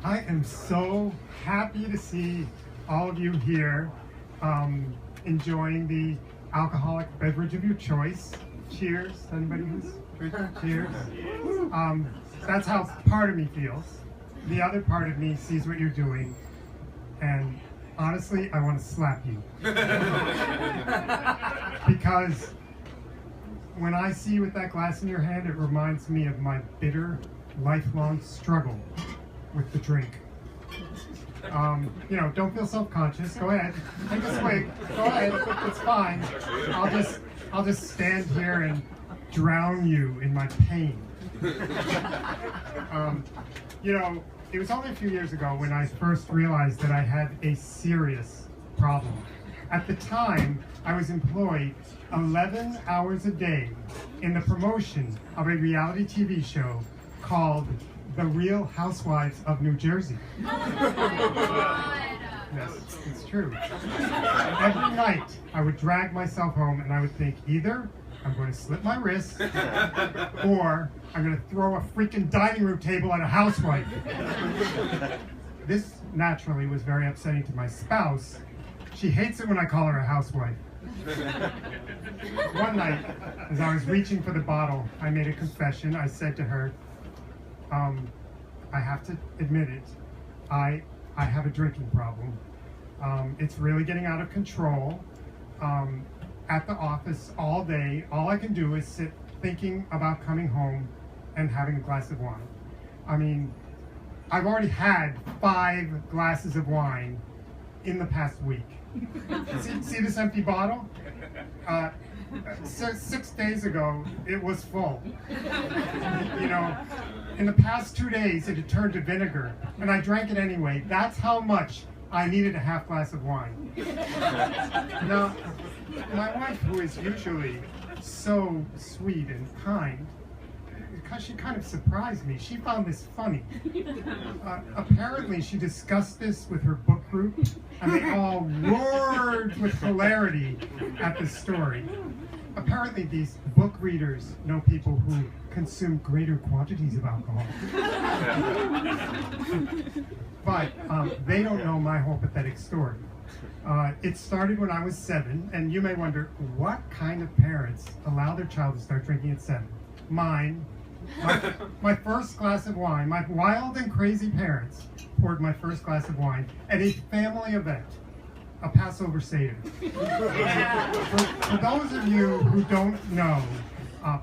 I am so happy to see all of you here enjoying the alcoholic beverage of your choice. Cheers. Anybody who's drinking? Cheers. That's how part of me feels. The other part of me sees what you're doing, and honestly, I want to slap you. Because when I see you with that glass in your hand, it reminds me of my bitter, lifelong struggle with the drink. Don't feel self-conscious. Go ahead, take a swig. Go ahead, it's fine. I'll just stand here and drown you in my pain. It was only a few years ago when I first realized that I had a serious problem. At the time, I was employed 11 hours a day in the promotion of a reality TV show called The Real Housewives of New Jersey. Yes, it's true. Every night, I would drag myself home and I would think, either I'm going to slip my wrist, or I'm going to throw a freaking dining room table at a housewife. This naturally was very upsetting to my spouse. She hates it when I call her a housewife. One night, as I was reaching for the bottle, I made a confession. I said to her, I have to admit it, I have a drinking problem. It's really getting out of control. At the office all day, all I can do is sit thinking about coming home and having a glass of wine. I mean, I've already had 5 glasses of wine in the past week. See this empty bottle? 6 days ago, it was full. In the past 2 days, it had turned to vinegar, and I drank it anyway. That's how much I needed a half glass of wine. Now, my wife, who is usually so sweet and kind, because she kind of surprised me, she found this funny. Apparently, she discussed this with her book group, and they all roared with hilarity at the story. Apparently, these book readers know people who consume greater quantities of alcohol. But they don't know my whole pathetic story. It started when I was 7, and you may wonder, what kind of parents allow their child to start drinking at 7? Mine. My first glass of wine, my wild and crazy parents poured my first glass of wine at a family event, a Passover Seder. For those of you who don't know,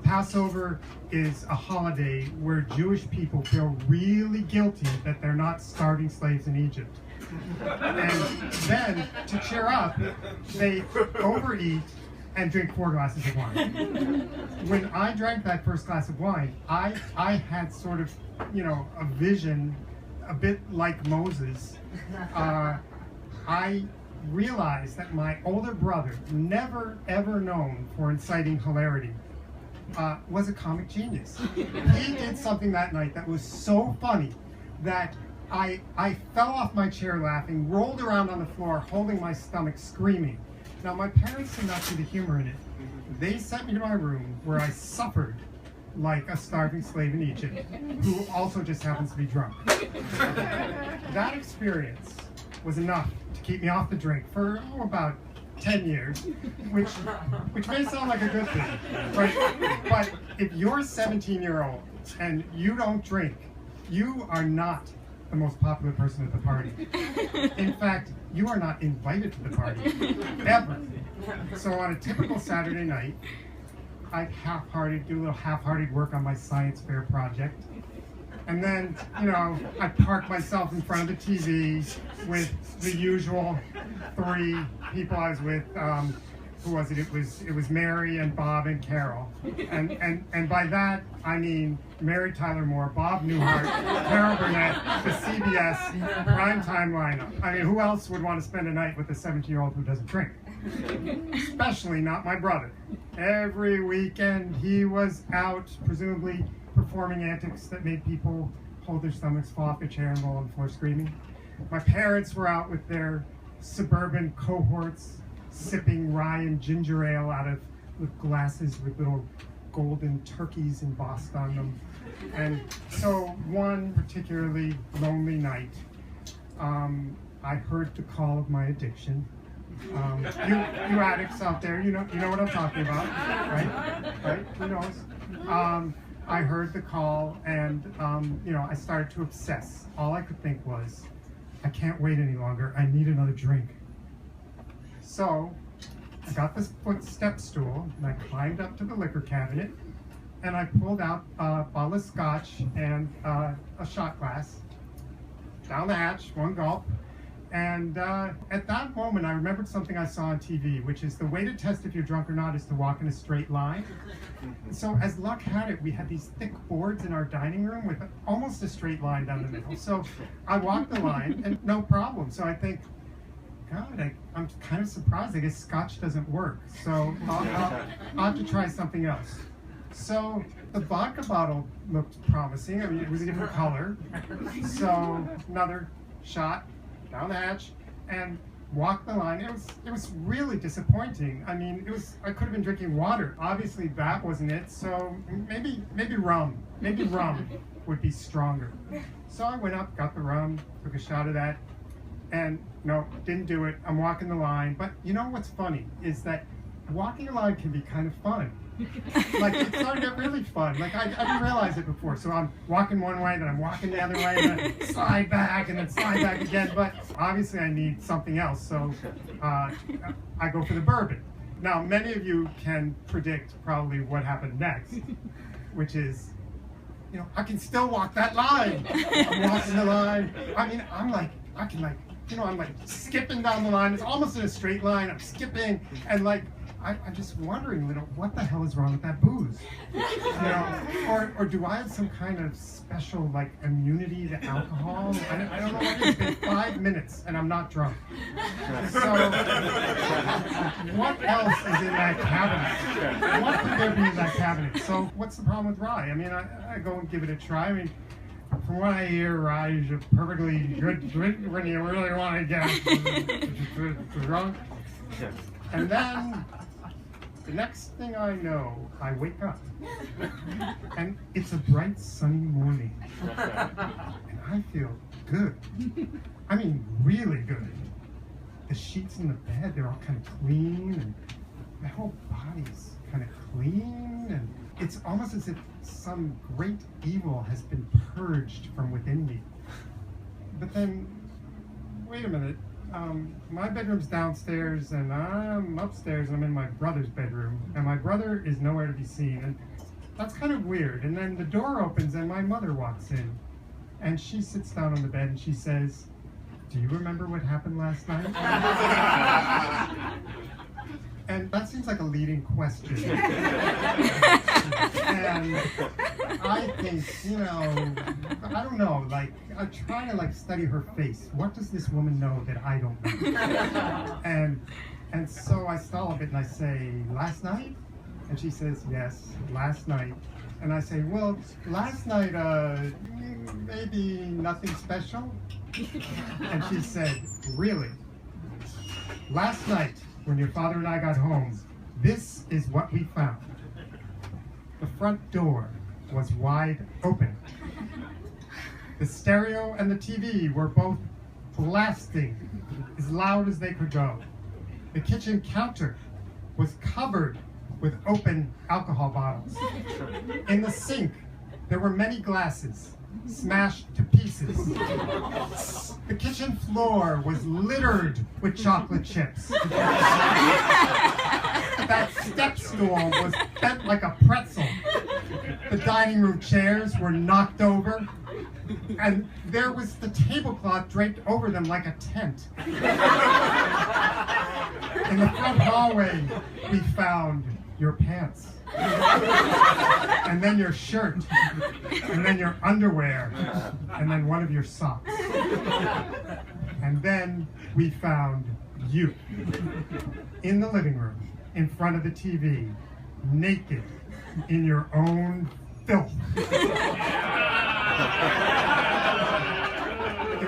Passover is a holiday where Jewish people feel really guilty that they're not starving slaves in Egypt. And then, to cheer up, they overeat and drink 4 glasses of wine. When I drank that first glass of wine, I had sort of, a vision, a bit like Moses. I realized that my older brother, never ever known for inciting hilarity, was a comic genius. He did something that night that was so funny that I fell off my chair laughing, rolled around on the floor, holding my stomach, screaming. Now, my parents did not see the humor in it. They sent me to my room where I suffered like a starving slave in Egypt, who also just happens to be drunk. That experience was enough to keep me off the drink for about 10 years, which may sound like a good thing, right? But if you're 17-year-old and you don't drink, you are not the most popular person at the party. In fact, you are not invited to the party, ever. So on a typical Saturday night, I'd do a little half-hearted work on my science fair project. And then, I'd park myself in front of the TV with the usual 3 people I was with. Who was it? It was Mary and Bob and Carol. And by that, I mean Mary Tyler Moore, Bob Newhart, Carol Burnett, the CBS primetime lineup. I mean, who else would want to spend a night with a 17-year-old who doesn't drink? Especially not my brother. Every weekend he was out, presumably performing antics that made people hold their stomachs, fall off their chair, and roll on the floor screaming. My parents were out with their suburban cohorts, sipping rye and ginger ale out of glasses with little golden turkeys embossed on them. And so one particularly lonely night, I heard the call of my addiction. You addicts out there, you know what I'm talking about, right? Who knows? I heard the call, and I started to obsess. All I could think was, I can't wait any longer. I need another drink. So I got this step stool, and I climbed up to the liquor cabinet, and I pulled out a bottle of scotch and a shot glass. Down the hatch, one gulp. And at that moment, I remembered something I saw on TV, which is the way to test if you're drunk or not is to walk in a straight line. So as luck had it, we had these thick boards in our dining room with almost a straight line down the middle. So I walked the line, and no problem. So I think, God, I'm kind of surprised. I guess scotch doesn't work. So I'll have to try something else. So the vodka bottle looked promising. I mean, it was a different color. So another shot down the hatch and walked the line. It was really disappointing. I mean, I could have been drinking water. Obviously that wasn't it. So maybe rum. Maybe rum would be stronger. So I went up, got the rum, took a shot of that, and no, didn't do it. I'm walking the line. But you know what's funny is that walking a line can be kind of fun. Like, it started to get really fun. Like, I didn't realize it before. So I'm walking one way, then I'm walking the other way, and then slide back, and then slide back again. But obviously I need something else, so I go for the bourbon. Now, many of you can predict probably what happened next, which is, I can still walk that line. I'm walking the line. I mean, I'm like skipping down the line. It's almost in a straight line. I'm skipping, and I'm just wondering, what the hell is wrong with that booze? Or do I have some kind of special immunity to alcohol? I don't know what it is. It's been 5 minutes and I'm not drunk. So what else is in that cabinet? What could there be in that cabinet? So what's the problem with rye? I mean, I go and give it a try. I mean, from what I hear, rye is a perfectly good drink when you really want to get drunk. And then the next thing I know, I wake up, and it's a bright, sunny morning, and I feel good. I mean, really good. The sheets in the bed, they're all kind of clean, and my whole body's kind of clean, and it's almost as if some great evil has been purged from within me. But then, wait a minute. My bedroom's downstairs, and I'm upstairs. I'm in my brother's bedroom, and my brother is nowhere to be seen, and that's kind of weird. And then the door opens, and my mother walks in, and she sits down on the bed, and she says, "Do you remember what happened last night?" And that seems like a leading question. And I think, I don't know, I try to study her face. What does this woman know that I don't know? And so I stall a bit and I say, "Last night?" And she says, "Yes, last night." And I say, "Well, last night, maybe nothing special?" And she said, "Really? Last night, when your father and I got home, this is what we found. The front door was wide open. The stereo and the TV were both blasting as loud as they could go. The kitchen counter was covered with open alcohol bottles. In the sink, there were many glasses smashed to pieces. The kitchen floor was littered with chocolate chips. That step stool was bent like a pretzel. The dining room chairs were knocked over, and there was the tablecloth draped over them like a tent. In the front hallway, we found your pants, and then your shirt, and then your underwear, and then one of your socks. And then we found you in the living room, in front of the TV, naked, in your own filth. It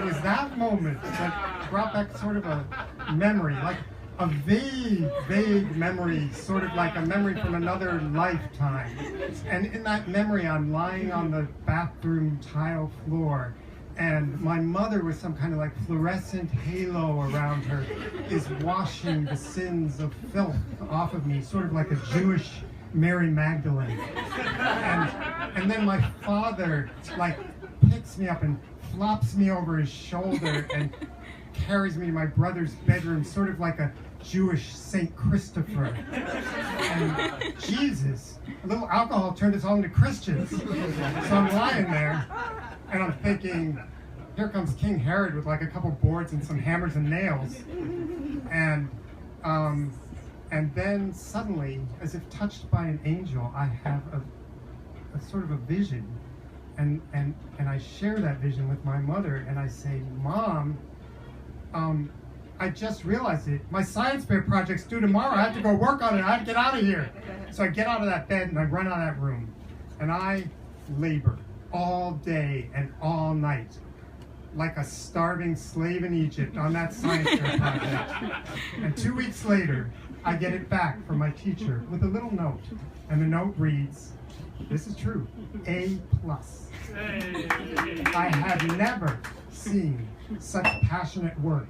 was that moment that brought back sort of a memory, a vague memory, sort of like a memory from another lifetime. And in that memory, I'm lying on the bathroom tile floor, and my mother, with some kind of like fluorescent halo around her, is washing the sins of filth off of me, sort of like a Jewish Mary Magdalene. And then my father like picks me up and flops me over his shoulder and carries me to my brother's bedroom, sort of like a Jewish Saint Christopher. And Jesus, a little alcohol turned us all into Christians. So I'm lying there, and I'm thinking, here comes King Herod with like a couple boards and some hammers and nails. And then suddenly, as if touched by an angel, I have a sort of a vision. And I share that vision with my mother, and I say, Mom, I just realized it. My science fair project's due tomorrow. I have to go work on it. I have to get out of here. So I get out of that bed and I run out of that room. And I labor all day and all night like a starving slave in Egypt on that science fair project. And 2 weeks later, I get it back from my teacher with a little note. And the note reads, this is true, A+. I have never seen such passionate work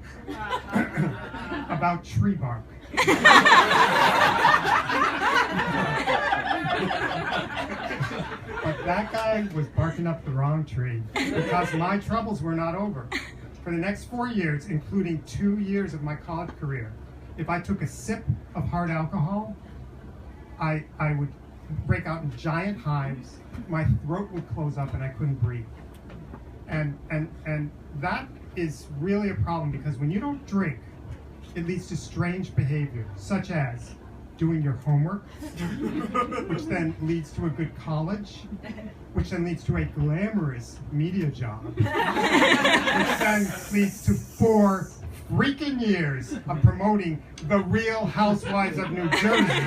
about tree bark. But that guy was barking up the wrong tree, because my troubles were not over. For the next 4 years, including 2 years of my college career, if I took a sip of hard alcohol, I would break out in giant hives, my throat would close up, and I couldn't breathe. And that is really a problem, because when you don't drink, it leads to strange behavior, such as doing your homework, which then leads to a good college, which then leads to a glamorous media job, which then leads to 4 freaking years of promoting The Real Housewives of New Jersey,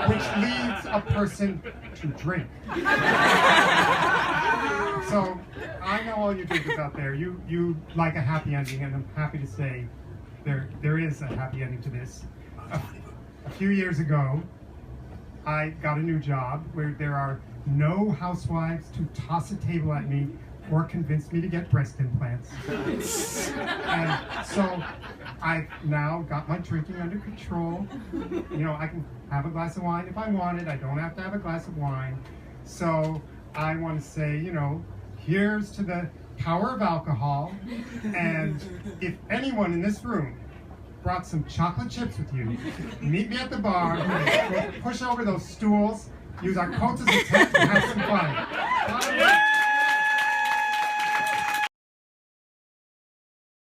which leads a person to drink. So I know all you drinkers out there, you like a happy ending, and I'm happy to say there is a happy ending to this. A few years ago, I got a new job where there are no housewives to toss a table at me or convince me to get breast implants. And so I've now got my drinking under control. You know, I can have a glass of wine if I want it. I don't have to have a glass of wine. So I want to say, you know, here's to the power of alcohol. And if anyone in this room brought some chocolate chips with you, meet me at the bar, we'll push over those stools, use our coats as a tent, and have some fun.